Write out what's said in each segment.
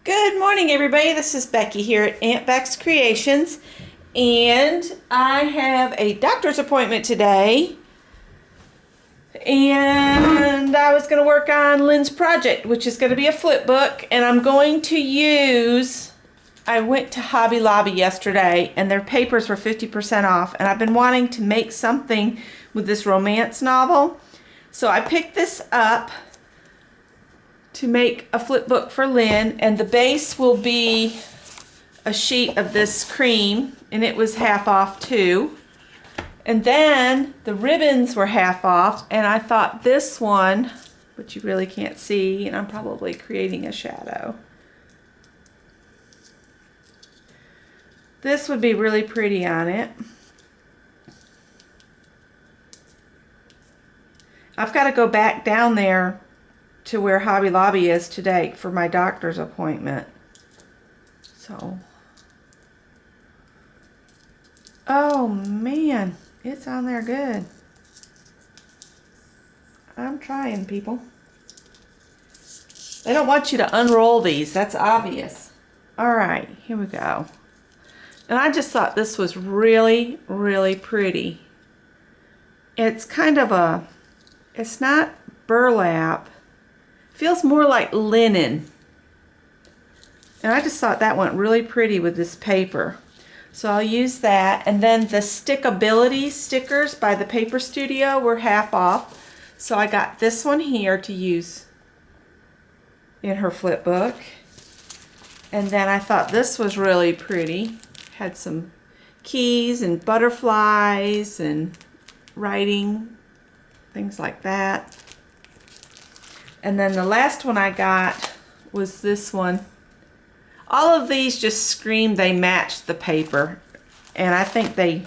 Good morning, everybody. This is Becky here at Aunt Beck's Creations, and I have a doctor's appointment today, and I was going to work on Lynn's project, which is going to be a flip book, and I'm going to use, I went to Hobby Lobby yesterday, and their papers were 50% off, and I've been wanting to make something with this romance novel, so I picked this up to make a flip book for Lynn, and the base will be a sheet of this cream, and it was half off too. And then the ribbons were half off, and I thought this one, which you really can't see, and I'm probably creating a shadow. This would be really pretty on it. I've got to go back down there to where Hobby Lobby is today for my doctor's appointment. So, oh man, it's on there good. I'm trying, people. They don't want you to unroll these, that's obvious. All right, here we go. And I just thought this was really, really pretty. It's kind of a, it's not burlap. Feels more like linen. And I just thought that went really pretty with this paper. So I'll use that. And then the stickability stickers by the Paper Studio were half off. So I got this one here to use in her flip book. And then I thought this was really pretty. Had some keys and butterflies and writing, things like that. And then the last one I got was this one. All of these just scream they match the paper, and I think they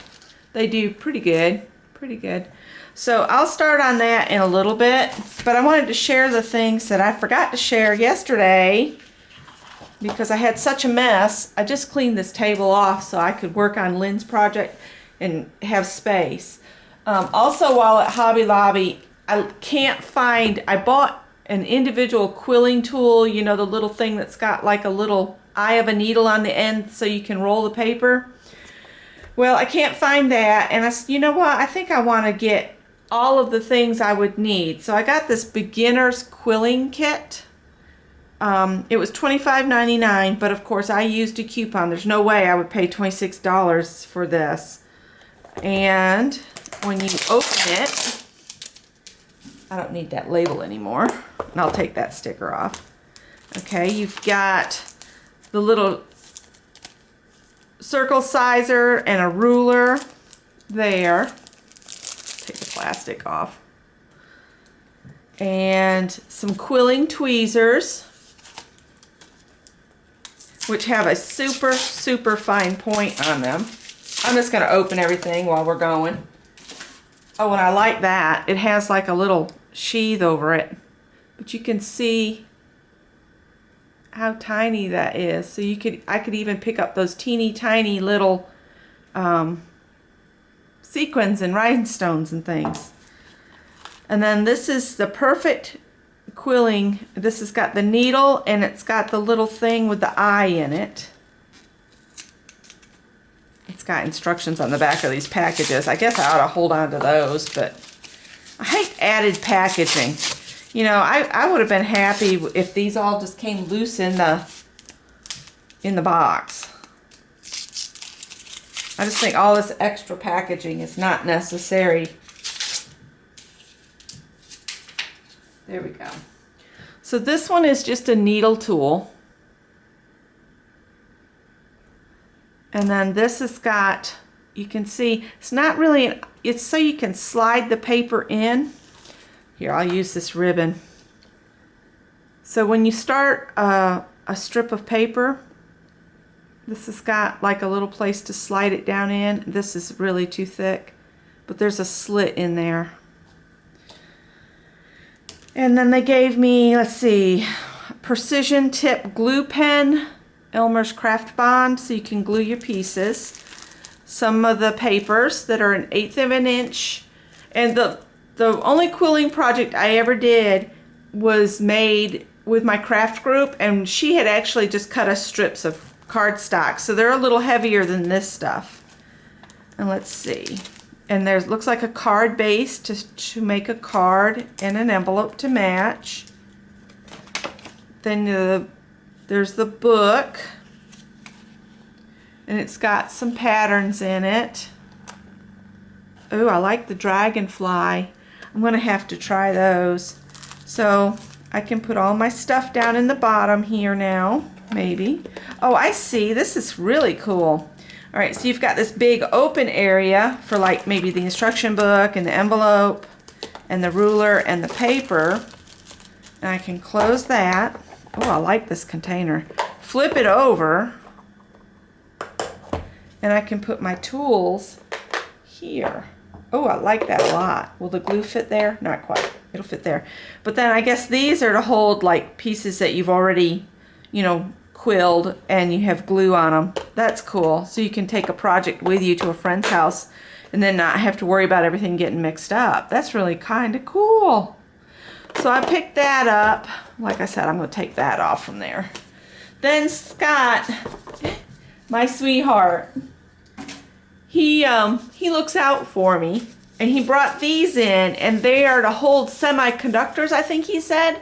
do pretty good, So I'll start on that in a little bit, but I wanted to share the things that I forgot to share yesterday because I had such a mess. I just cleaned this table off so I could work on Lynn's project and have space. Also, while at Hobby Lobby, I can't find, I bought an individual quilling tool, you know, the little thing that's got like a little eye of a needle on the end so you can roll the paper. Well, I can't find that, and you know what, I think I want to get all of the things I would need. So I got this beginner's quilling kit. It was $25.99, but of course I used a coupon. There's no way I would pay $26 for this. And when you open it, I don't need that label anymore, and I'll take that sticker off. Okay, you've got the little circle sizer and a ruler there. Take the plastic off. And some quilling tweezers, which have a super, super fine point on them. I'm just going to open everything while we're going. Oh, and I like that. It has like a little sheath over it, but you can see how tiny that is. So I could even pick up those teeny tiny little sequins and rhinestones and things. And then this is the perfect quilling. This has got the needle, and it's got the little thing with the eye in it. It's got instructions on the back of these packages. I guess I ought to hold on to those, but I hate added packaging. You know, I would have been happy if these all just came loose in the box. I just think all this extra packaging is not necessary. There we go. So this one is just a needle tool. And then this has got, you can see, it's not really, it's so you can slide the paper in. Here, I'll use this ribbon. So when you start a strip of paper, this has got like a little place to slide it down in. This is really too thick, but there's a slit in there. And then they gave me, let's see, precision tip glue pen, Elmer's Craft Bond, so you can glue your pieces. Some of the papers that are 1/8 of an inch. And the only quilling project I ever did was made with my craft group, and she had actually just cut us strips of cardstock, so they're a little heavier than this stuff. And let's see, and there's looks like a card base to make a card and an envelope to match. Then there's the book, and it's got some patterns in it. Oh, I like the dragonfly. I'm gonna have to try those. So I can put all my stuff down in the bottom here now, maybe. Oh, I see, this is really cool. All right, so you've got this big open area for like maybe the instruction book and the envelope and the ruler and the paper. And I can close that. Oh, I like this container. Flip it over, and I can put my tools here. Oh, I like that a lot. Will the glue fit there? Not quite. It'll fit there. But then I guess these are to hold like pieces that you've already, you know, quilled and you have glue on them. That's cool. So you can take a project with you to a friend's house and then not have to worry about everything getting mixed up. That's really kind of cool. So I picked that up. Like I said, I'm going to take that off from there. Then Scott, my sweetheart, he looks out for me, and he brought these in, and they are to hold semiconductors, I think he said,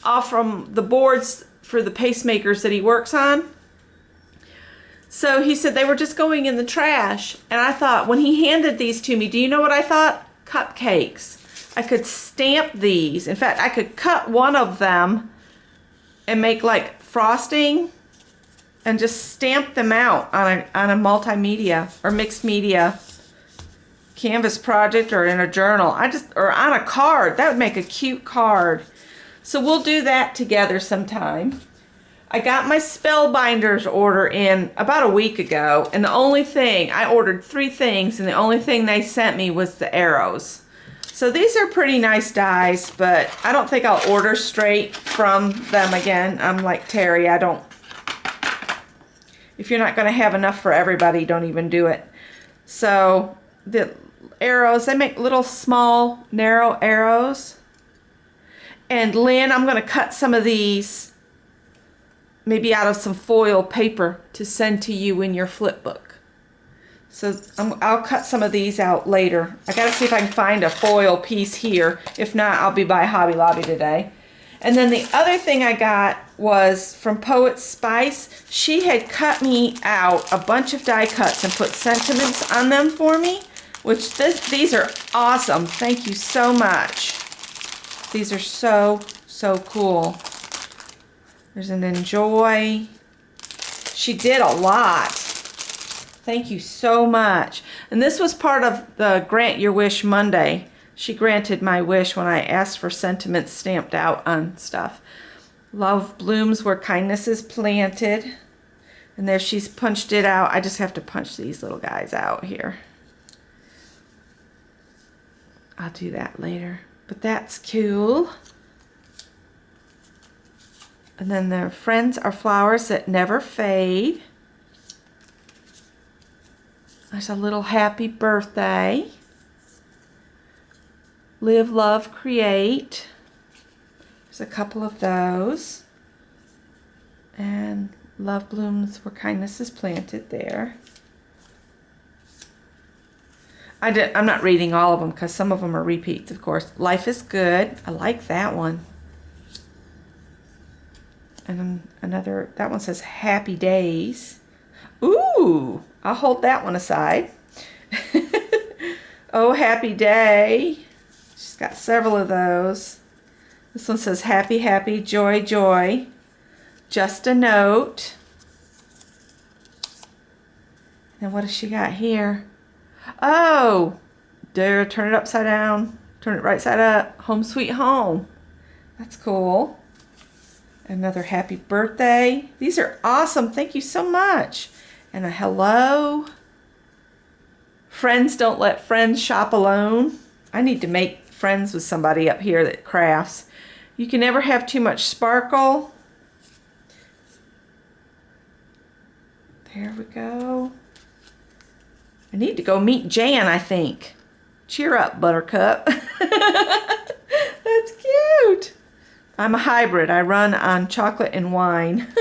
off from the boards for the pacemakers that he works on. So he said they were just going in the trash, and I thought, when he handed these to me, do you know what I thought? Cupcakes. I could stamp these. In fact, I could cut one of them and make like frosting and just stamp them out on a multimedia or mixed media canvas project or in a journal. Or on a card. That would make a cute card. So we'll do that together sometime. I got my Spellbinders order in about a week ago, and the only thing, I ordered 3 things, and the only thing they sent me was the arrows. So these are pretty nice dies, but I don't think I'll order straight from them again. I'm like Terry, if you're not going to have enough for everybody, don't even do it. So the arrows, they make little small narrow arrows. And Lynn, I'm going to cut some of these maybe out of some foil paper to send to you in your flip book. So I'll cut some of these out later. I got to see if I can find a foil piece here. If not, I'll be by Hobby Lobby today. And then the other thing I got was from Poet Spice. She had cut me out a bunch of die cuts and put sentiments on them for me, which these are awesome. Thank you so much. These are so, so cool. There's an enjoy. She did a lot. Thank you so much. And this was part of the Grant Your Wish Monday. She granted my wish when I asked for sentiments stamped out on stuff. Love blooms where kindness is planted. And there she's punched it out. I just have to punch these little guys out here. I'll do that later. But that's cool. And then their friends are flowers that never fade. There's a little happy birthday. Live, love, create. There's a couple of those. And love blooms where kindness is planted there. I'm not reading all of them because some of them are repeats, of course. Life is good. I like that one. And another, that one says happy days. Ooh, I'll hold that one aside. Oh, happy day. She's got several of those. This one says happy, happy, joy, joy. Just a note. And what has she got here? Oh, there, turn it upside down. Turn it right side up. Home sweet home. That's cool. Another happy birthday. These are awesome. Thank you so much. And a hello. Friends don't let friends shop alone. I need to make friends with somebody up here that crafts. You can never have too much sparkle. There we go. I need to go meet Jan, I think. Cheer up, Buttercup. That's cute. I'm a hybrid. I run on chocolate and wine.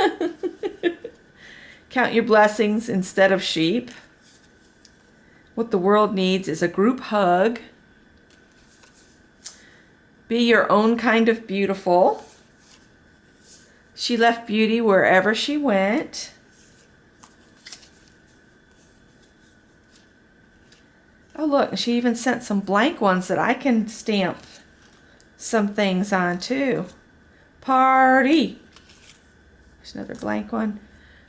Count your blessings instead of sheep. What the world needs is a group hug. Be your own kind of beautiful. She left beauty wherever she went. Oh look, she even sent some blank ones that I can stamp some things on too. Party. There's another blank one.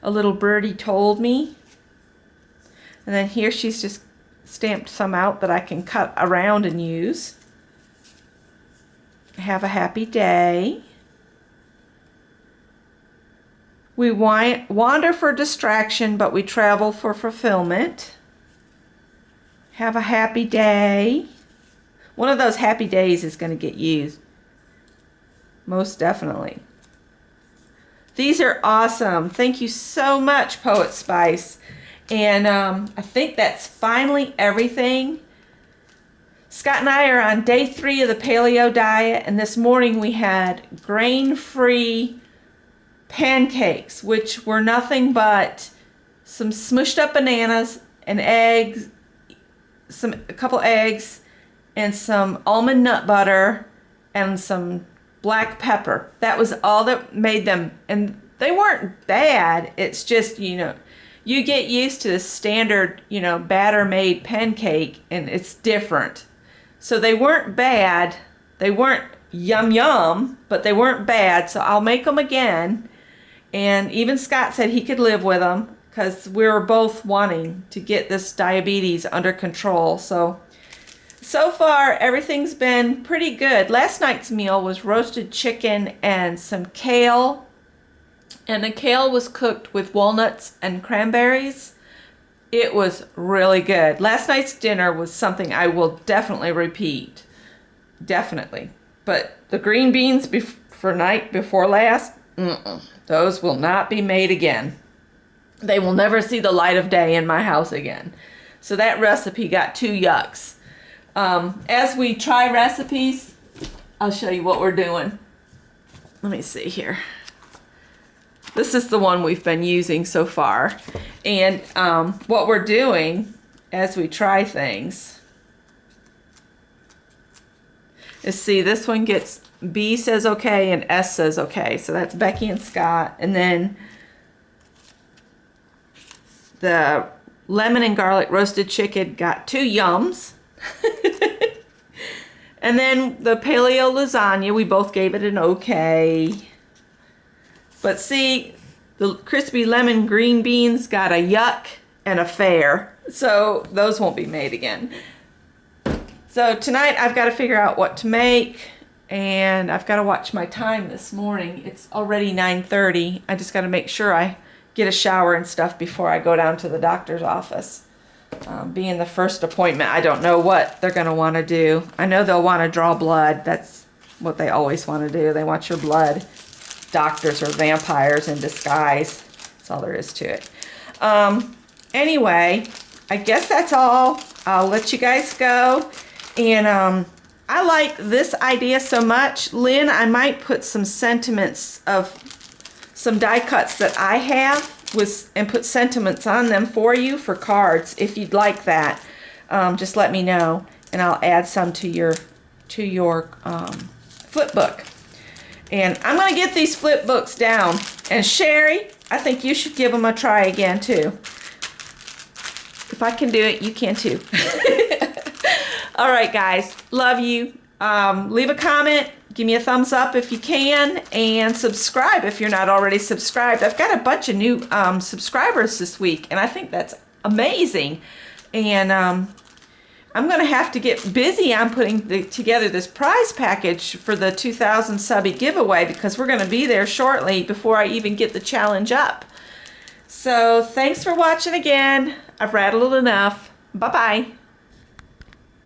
A little birdie told me. And then here she's just stamped some out that I can cut around and use. Have a happy day. We wander for distraction, but we travel for fulfillment. Have a happy day. One of those happy days is going to get used. Most definitely. These are awesome. Thank you so much, Poet Spice. And I think that's finally everything. Scott and I are on day 3 of the paleo diet, and this morning we had grain-free pancakes, which were nothing but some smushed up bananas and eggs, a couple eggs, and some almond nut butter and some black pepper. That was all that made them, and they weren't bad. It's just, you know, you get used to the standard, you know, batter made pancake, and it's different. So they weren't bad. They weren't yum yum, but they weren't bad. So I'll make them again. And even Scott said he could live with them because we were both wanting to get this diabetes under control. So far everything's been pretty good. Last night's meal was roasted chicken and some kale. And the kale was cooked with walnuts and cranberries. It was really good. Last night's dinner was something I will definitely repeat. Definitely. But the green beans for night before last, those will not be made again. They will never see the light of day in my house again. So that recipe got 2 yucks. As we try recipes, I'll show you what we're doing. Let me see here. This is the one we've been using so far. And what we're doing as we try things is, see, this one gets B says okay and S says okay. So that's Becky and Scott. And then the lemon and garlic roasted chicken got 2 yums. And then the paleo lasagna, we both gave it an okay. But see, the crispy lemon green beans got a yuck and a fair. So those won't be made again. So tonight I've got to figure out what to make, and I've got to watch my time this morning. It's already 9:30. I just got to make sure I get a shower and stuff before I go down to the doctor's office. Being the first appointment, I don't know what they're going to want to do. I know they'll want to draw blood. That's what they always want to do. They want your blood. Doctors are vampires in disguise. That's all there is to it. Anyway, I guess that's all. I'll let you guys go. And I like this idea so much. Lynn, I might put some sentiments of some die cuts that I have and put sentiments on them for you for cards. If you'd like that, just let me know, and I'll add some to your flip book. And I'm going to get these flip books down. And Sherry, I think you should give them a try again too. If I can do it, you can too. All right, guys. Love you. Leave a comment. Give me a thumbs up if you can. And subscribe if you're not already subscribed. I've got a bunch of new subscribers this week, and I think that's amazing. And I'm going to have to get busy on putting together this prize package for the 2000 subby giveaway, because we're going to be there shortly before I even get the challenge up. So thanks for watching again. I've rattled enough. Bye-bye.